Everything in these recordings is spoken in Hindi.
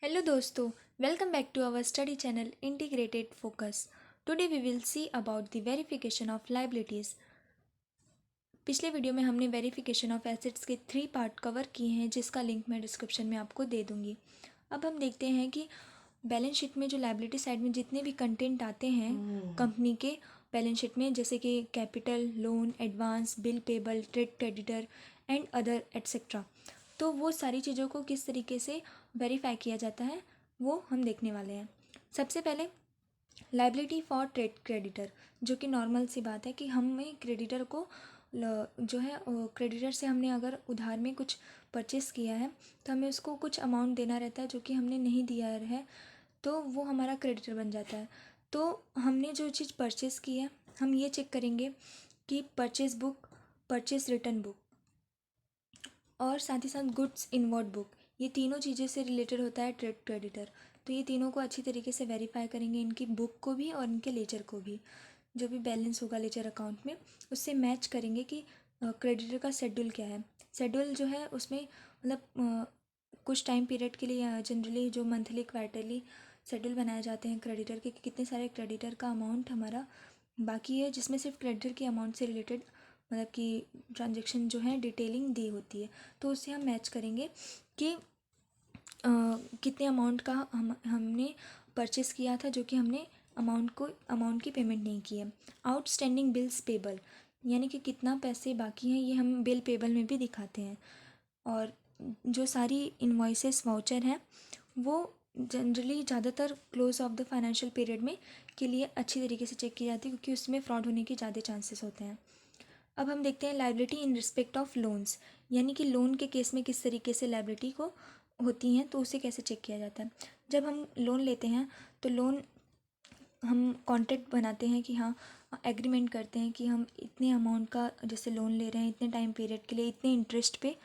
Hello दोस्तों, welcome back to our study channel Integrated Focus. Today we will see about the verification of liabilities. पिछले वीडियो में हमने वेरिफिकेशन ऑफ एसेट्स के 3 पार्ट कवर किए हैं जिसका लिंक मैं डिस्क्रिप्शन में आपको दे दूंगी। अब हम देखते हैं कि बैलेंस शीट में जो लायबिलिटी साइड में जितने भी कंटेंट आते हैं कंपनी के बैलेंस शीट में, जैसे कि capital, loan, advance, bill payable, trade creditor and other etcetera, तो वो सारी चीज़ों को किस तरीके से वेरीफाई किया जाता है वो हम देखने वाले हैं। सबसे पहले लायबिलिटी फॉर ट्रेड क्रेडिटर, जो कि नॉर्मल सी बात है कि हमें क्रेडिटर को जो है क्रेडिटर से हमने अगर उधार में कुछ परचेस किया है तो हमें उसको कुछ अमाउंट देना रहता है जो कि हमने नहीं दिया है, तो वो हमारा क्रेडिटर बन जाता है। तो हमने जो चीज़ परचेस की है हम ये चेक करेंगे कि purchase book, purchase return book और साथ ही साथ गुड्स इनवर्ड बुक, ये तीनों चीज़ें से रिलेटेड होता है ट्रेड क्रेडिटर। तो ये तीनों को अच्छी तरीके से वेरीफाई करेंगे, इनकी बुक को भी और इनके लेजर को भी। जो भी बैलेंस होगा लेजर अकाउंट में उससे मैच करेंगे कि क्रेडिटर का शेड्यूल क्या है। शेड्यूल जो है उसमें मतलब कुछ टाइम पीरियड के लिए जनरली जो मंथली क्वार्टरली शेड्यूल बनाए जाते हैं क्रेडिटर के, कि कितने सारे क्रेडिटर का अमाउंट हमारा बाकी है, जिसमें सिर्फ क्रेडिटर के अमाउंट से रिलेटेड मतलब कि ट्रांजेक्शन जो है डिटेलिंग दी होती है। तो उससे हम मैच करेंगे कि कितने अमाउंट का हमने परचेस किया था जो कि हमने अमाउंट की पेमेंट नहीं की है। आउटस्टैंडिंग बिल्स पेबल, यानी कि कितना पैसे बाकी हैं, ये हम बिल पेबल में भी दिखाते हैं। और जो सारी इन्वॉइसेस वाउचर हैं वो जनरली ज़्यादातर close of the financial period में के लिए अच्छी तरीके से चेक की जाती है, क्योंकि उसमें फ्रॉड होने के ज़्यादा चांसेस होते हैं। अब हम देखते हैं liability in respect of loans, यानी कि लोन के केस में किस तरीके से लायबिलिटी को होती हैं, तो उसे कैसे चेक किया जाता है। जब हम लोन लेते हैं तो लोन हम कॉन्ट्रैक्ट बनाते हैं कि हाँ, एग्रीमेंट करते हैं कि हम इतने अमाउंट का जैसे लोन ले रहे हैं, इतने टाइम पीरियड के लिए, इतने इंटरेस्ट पे,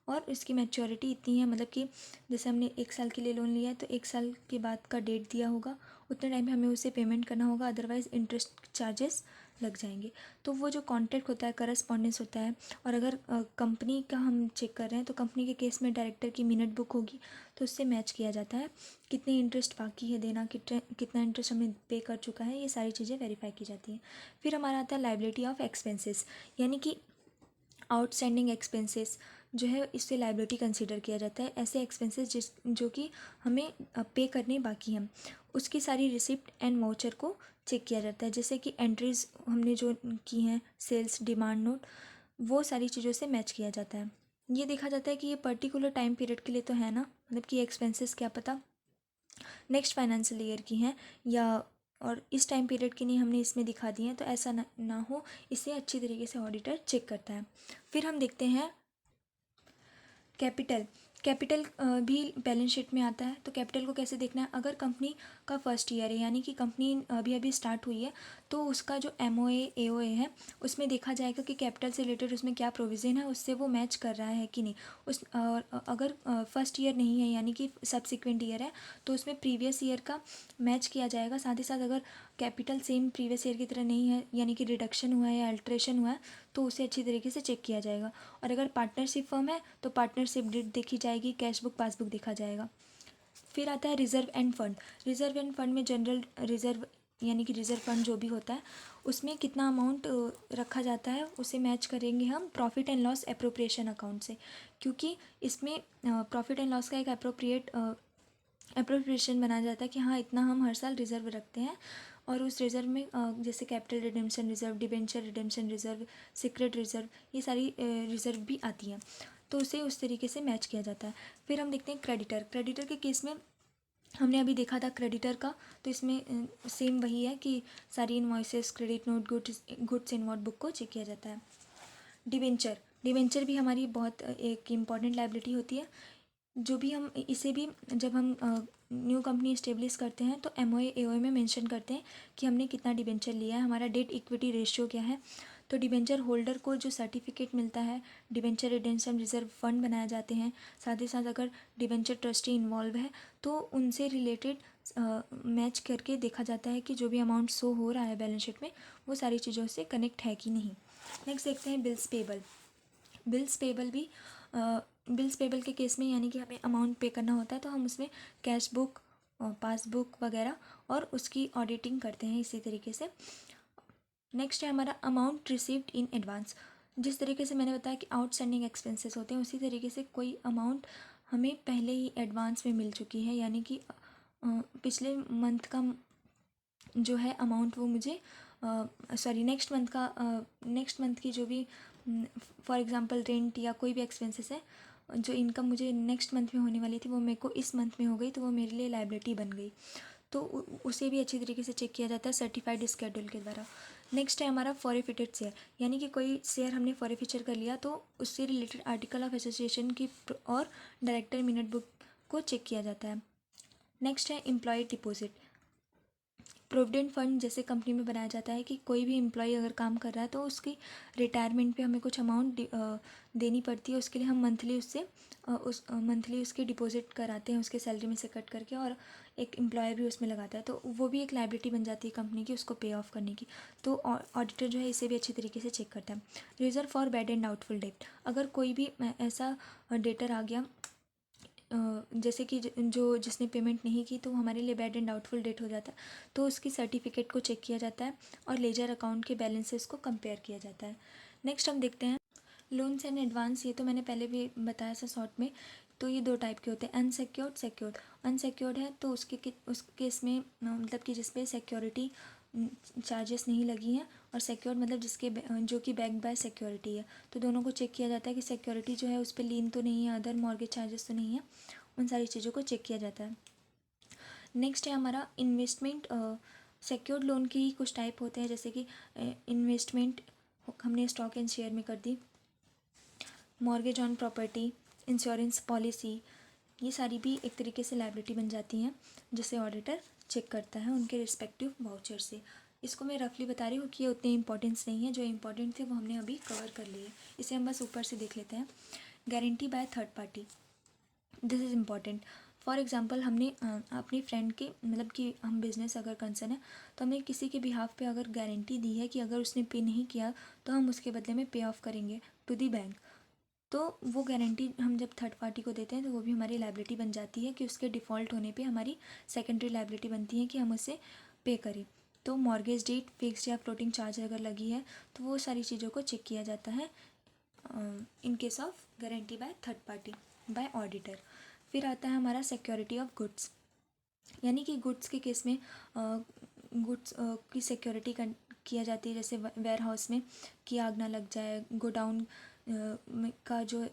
और इसकी मैच्योरिटी इतनी है, मतलब कि जैसे हमने 1 साल के लिए लोन लिया है तो 1 साल के बाद का डेट दिया होगा, उतने टाइम पे हमें उसे पेमेंट करना होगा, अदरवाइज़ इंटरेस्ट चार्जेस लग जाएंगे। तो वो जो कॉन्ट्रैक्ट होता है, करस्पॉन्डेंस होता है। और अगर कंपनी का हम चेक कर रहे हैं तो कंपनी के केस में डायरेक्टर की मिनट बुक होगी, तो उससे मैच किया जाता है कितने इंटरेस्ट बाकी है देना, कितना इंटरेस्ट हमने पे कर चुका है, ये सारी चीज़ें वेरीफाई की जाती हैं। फिर हमारा आता है लायबिलिटी ऑफ एक्सपेंसेस, यानी कि आउटस्टैंडिंग एक्सपेंसेस जो है इससे लायबिलिटी कंसीडर किया जाता है। ऐसे एक्सपेंसेस जो कि हमें पे करने बाकी हैं, उसकी सारी रिसिप्ट एंड वाउचर को चेक किया जाता है। जैसे कि एंट्रीज हमने जो की हैं, सेल्स, डिमांड नोट, वो सारी चीज़ों से मैच किया जाता है। ये देखा जाता है कि ये पर्टिकुलर टाइम पीरियड के लिए तो है ना, मतलब कि एक्सपेंसेस क्या पता नेक्स्ट फाइनेंशियल ईयर की हैं, या और इस टाइम पीरियड की नहीं हमने इसमें दिखा दी हैं, तो ऐसा ना हो, इसे अच्छी तरीके से ऑडिटर चेक करता है। फिर हम देखते हैं कैपिटल। कैपिटल भी बैलेंस शीट में आता है। तो कैपिटल को कैसे देखना है, अगर कंपनी का फर्स्ट ईयर है, यानी कि कंपनी अभी अभी स्टार्ट हुई है, तो उसका जो MOA AOA है उसमें देखा जाएगा कि कैपिटल से रिलेटेड उसमें क्या प्रोविज़न है, उससे वो मैच कर रहा है कि नहीं। उस अगर फर्स्ट ईयर नहीं है यानी कि सब्सिक्वेंट ईयर है, तो उसमें प्रीवियस ईयर का मैच किया जाएगा। साथ ही साथ अगर कैपिटल सेम प्रीवियस ईयर की तरह नहीं है, यानी कि रिडक्शन हुआ है या अल्ट्रेशन हुआ है, तो उसे अच्छी तरीके से चेक किया जाएगा। और अगर पार्टनरशिप फर्म है तो पार्टनरशिप डेट देखी जाएगी, कैश बुक, पासबुक देखा जाएगा। फिर आता है reserve end fund. Reserve end fund में जनरल रिजर्व, यानी कि रिजर्व फंड जो भी होता है उसमें कितना अमाउंट रखा जाता है, उसे मैच करेंगे हम profit and loss appropriation account से, क्योंकि इसमें प्रॉफिट एंड लॉस का एक अप्रोप्रिएशन बनाया जाता है कि हाँ, इतना हम हर साल रिजर्व रखते हैं। और उस रिजर्व में जैसे capital redemption reserve, debenture redemption reserve, secret reserve, ये सारी रिजर्व भी आती हैं, तो उसे उस तरीके से मैच किया जाता है। फिर हम देखते हैं क्रेडिटर। क्रेडिटर के केस में हमने अभी देखा था क्रेडिटर का, तो इसमें सेम वही है कि सारी invoices, credit note, goods inward book को चेक किया जाता है। डिबेंचर। डिबेंचर भी हमारी बहुत एक इम्पॉर्टेंट लायबिलिटी होती है। जो भी हम इसे भी जब हम न्यू कंपनी इस्टेब्लिश करते हैं तो MOA AOA में मेंशन करते हैं कि हमने कितना डिबेंचर लिया है, हमारा डेट इक्विटी रेशियो क्या है। तो डिबेंचर होल्डर को जो सर्टिफिकेट मिलता है, डिबेंचर रिडेम्पशन रिजर्व फंड बनाए जाते हैं। साथ ही साथ अगर डिबेंचर ट्रस्टी इन्वॉल्व है तो उनसे रिलेटेड मैच करके देखा जाता है कि जो भी अमाउंट शो हो रहा है बैलेंस शीट में वो सारी चीज़ों से कनेक्ट है कि नहीं। नेक्स्ट देखते हैं बिल्स पेबल। बिल्स पेबल भी बिल्स पेबल के केस में यानी कि हमें अमाउंट पे करना होता है तो हम उसमें कैश बुक, पासबुक वगैरह और उसकी ऑडिटिंग करते हैं इसी तरीके से। नेक्स्ट है हमारा अमाउंट रिसीव्ड इन एडवांस। जिस तरीके से मैंने बताया कि आउटस्टैंडिंग एक्सपेंसेस होते हैं, उसी तरीके से कोई अमाउंट हमें पहले ही एडवांस में मिल चुकी है, यानी कि पिछले मंथ का जो है अमाउंट वो मुझे नेक्स्ट मंथ की जो भी फॉर एग्जांपल रेंट या कोई भी एक्सपेंसेस है, जो इनकम मुझे नेक्स्ट मंथ में होने वाली थी वो मेरे को इस मंथ में हो गई, तो वो मेरे लिए लायबिलिटी बन गई। तो उसे भी अच्छी तरीके से चेक किया जाता है सर्टिफाइड स्केड्यूल के द्वारा। नेक्स्ट है हमारा फॉरफिटेड शेयर, यानी कि कोई शेयर हमने फॉरफिचर कर लिया तो उससे रिलेटेड आर्टिकल ऑफ एसोसिएशन की और डायरेक्टर मिनट बुक को चेक किया जाता है। नेक्स्ट है एम्प्लॉय डिपॉजिट। प्रोविडेंट फंड जैसे कंपनी में बनाया जाता है कि कोई भी एम्प्लॉय अगर काम कर रहा है तो उसकी रिटायरमेंट पे हमें कुछ अमाउंट देनी पड़ती है, उसके लिए हम मंथली उसकी डिपॉजिट कराते हैं उसके सैलरी में से कट करके, और एक एम्प्लॉयर भी उसमें लगाता है, तो वो भी एक लायबिलिटी बन जाती है कंपनी की उसको पे ऑफ करने की। तो ऑडिटर जो है इसे भी अच्छी तरीके से चेक करता है। Reserve for bad and doubtful debt, अगर कोई भी ऐसा डेटर आ गया जैसे कि जो जिसने पेमेंट नहीं की तो हमारे लिए बैड एंड डाउटफुल डेट हो जाता है, तो उसकी सर्टिफिकेट को चेक किया जाता है और लेजर अकाउंट के बैलेंसेस को कंपेयर किया जाता है। नेक्स्ट हम देखते हैं लोन्स एंड एडवांस। ये तो मैंने पहले भी बताया था शॉर्ट में। तो ये दो टाइप के होते हैं, अनसिक्योर्ड, सिक्योर्ड। अनसिक्योर्ड है तो उस केस में मतलब कि जिस पे सिक्योरिटी चार्जेस नहीं लगी हैं, और सिक्योर्ड मतलब जो कि बैक्ड बाय सिक्योरिटी है। तो दोनों को चेक किया जाता है कि सिक्योरिटी जो है उस पर लीन तो नहीं है, अदर मॉर्गेज चार्जेस तो नहीं है, उन सारी चीज़ों को चेक किया जाता है। नेक्स्ट है हमारा इन्वेस्टमेंट। सिक्योर्ड लोन की ही कुछ टाइप होते हैं, जैसे कि इन्वेस्टमेंट हमने स्टॉक एंड शेयर में कर दी, mortgage on property, insurance policy, ये सारी भी एक तरीके से लायबिलिटी बन जाती हैं जिसे ऑडिटर चेक करता है उनके रिस्पेक्टिव वाउचर से। इसको मैं रफली बता रही हूँ कि ये उतने इंपॉर्टेंस नहीं है, जो इंपॉर्टेंट थे वो हमने अभी कवर कर लिए। इसे हम बस ऊपर से देख लेते हैं। Guarantee by third party, this is important. For example हमने अपनी फ्रेंड के मतलब कि हम बिज़नेस अगर कंसर्न है तो हमने किसी के बिहाफ पे अगर गारंटी दी है कि अगर उसने पे नहीं किया तो हम उसके बदले में पे ऑफ करेंगे टू दी बैंक, तो वो गारंटी हम जब थर्ड पार्टी को देते हैं तो वो भी हमारी लायबिलिटी बन जाती है कि उसके डिफ़ॉल्ट होने पे हमारी सेकेंडरी लायबिलिटी बनती है कि हम उसे पे करें। तो मॉर्गेज डेट फिक्स्ड या फ्लोटिंग चार्ज अगर लगी है तो वो सारी चीज़ों को चेक किया जाता है in case of guarantee by third party bye auditor. फिर आता है हमारा सिक्योरिटी ऑफ गुड्स, यानी कि गुड्स के केस में गुड्स की सिक्योरिटी किया जाती है, जैसे वेयर हाउस में कि आग ना लग जाए, गोडाउन का जो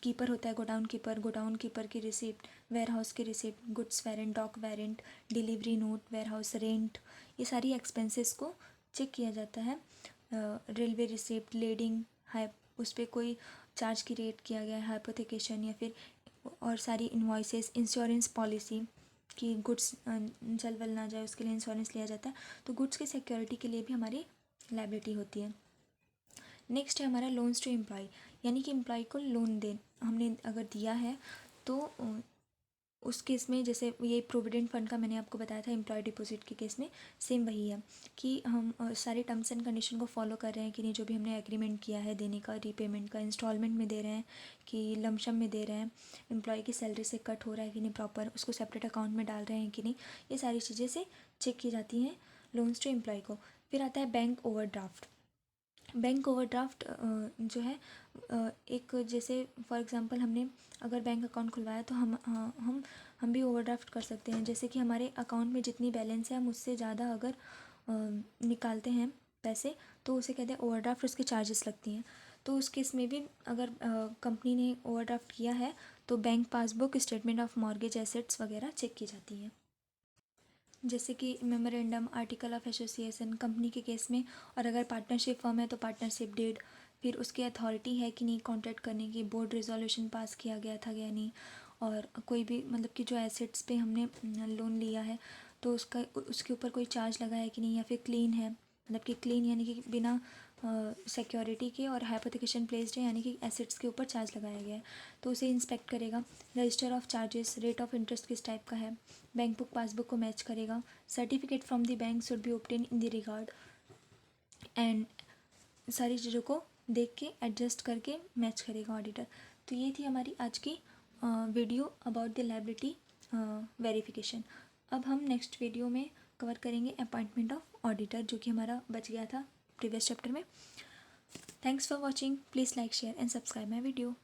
कीपर होता है, गोडाउन कीपर की रिसिप्ट, वेयर हाउस की receipt, goods warrant, dock warrant, delivery note, warehouse rent, ये सारी एक्सपेंसेस को चेक किया जाता है। रेलवे रिसिप्ट, लेडिंग, उस पर कोई चार्ज की रेट किया गया है, हाइपोथिकेशन, या फिर और सारी इन्वॉइसेस, इंश्योरेंस पॉलिसी कि गुड्स जल वल ना जाए उसके लिए इंश्योरेंस लिया जाता है। तो गुड्स की सिक्योरिटी के लिए भी हमारी लायबिलिटी होती है। नेक्स्ट है हमारा लोन्स टू एम्प्लॉय, यानी कि एम्प्लॉय को लोन हमने अगर दिया है तो उस केस में जैसे ये प्रोविडेंट फंड का मैंने आपको बताया था एम्प्लॉय डिपॉजिट के केस में सेम वही है कि हम सारे टर्म्स एंड कंडीशन को फॉलो कर रहे हैं कि नहीं, जो भी हमने एग्रीमेंट किया है देने का, रीपेमेंट का, इंस्टॉलमेंट में दे रहे हैं कि लमसम में दे रहे हैं, एम्प्लॉय की सैलरी से कट हो रहा है कि नहीं प्रॉपर, उसको सेपरेट अकाउंट में डाल रहे हैं कि नहीं, ये सारी चीज़ें से चेक की जाती हैं लोन्स टू एम्प्लॉय को। फिर आता है बैंक ओवरड्राफ्ट। बैंक ओवरड्राफ्ट जो है एक जैसे फॉर एग्जांपल हमने अगर बैंक अकाउंट खुलवाया तो हम भी ओवरड्राफ्ट कर सकते हैं, जैसे कि हमारे अकाउंट में जितनी बैलेंस है हम उससे ज़्यादा अगर निकालते हैं पैसे तो उसे कहते हैं ओवरड्राफ्ट, उसके चार्जेस लगती हैं। तो उस केस में भी अगर कंपनी ने ओवरड्राफ्ट किया है तो bank passbook, statement of mortgage assets वगैरह चेक की जाती हैं। जैसे कि memorandum, article of association company के केस में, और अगर पार्टनरशिप फर्म है तो पार्टनरशिप डीड, फिर उसकी अथॉरिटी है कि नहीं कॉन्ट्रैक्ट करने की, बोर्ड रिजोल्यूशन पास किया गया था या नहीं, और कोई भी मतलब कि जो एसेट्स पे हमने लोन लिया है तो उसके ऊपर कोई चार्ज लगा है कि नहीं, या फिर क्लीन है, मतलब कि क्लीन यानी कि बिना सिक्योरिटी के, और हाइपोथिकेशन प्लेस्ड है यानी कि एसेट्स के ऊपर चार्ज लगाया गया है, तो उसे इंस्पेक्ट करेगा। Register of charges, rate of interest किस टाइप का है, बैंक बुक पासबुक को मैच करेगा। Certificate from the bank should be obtain in the regard, and सारी चीज़ों को देख के एडजस्ट करके मैच करेगा ऑडिटर। तो ये थी हमारी आज की video about the liability verification. अब हम नेक्स्ट वीडियो में कवर करेंगे अपॉइंटमेंट ऑफ ऑडिटर, जो कि हमारा बच गया था प्रीवियस चैप्टर में। Thanks for watching. Please like, share and subscribe my video.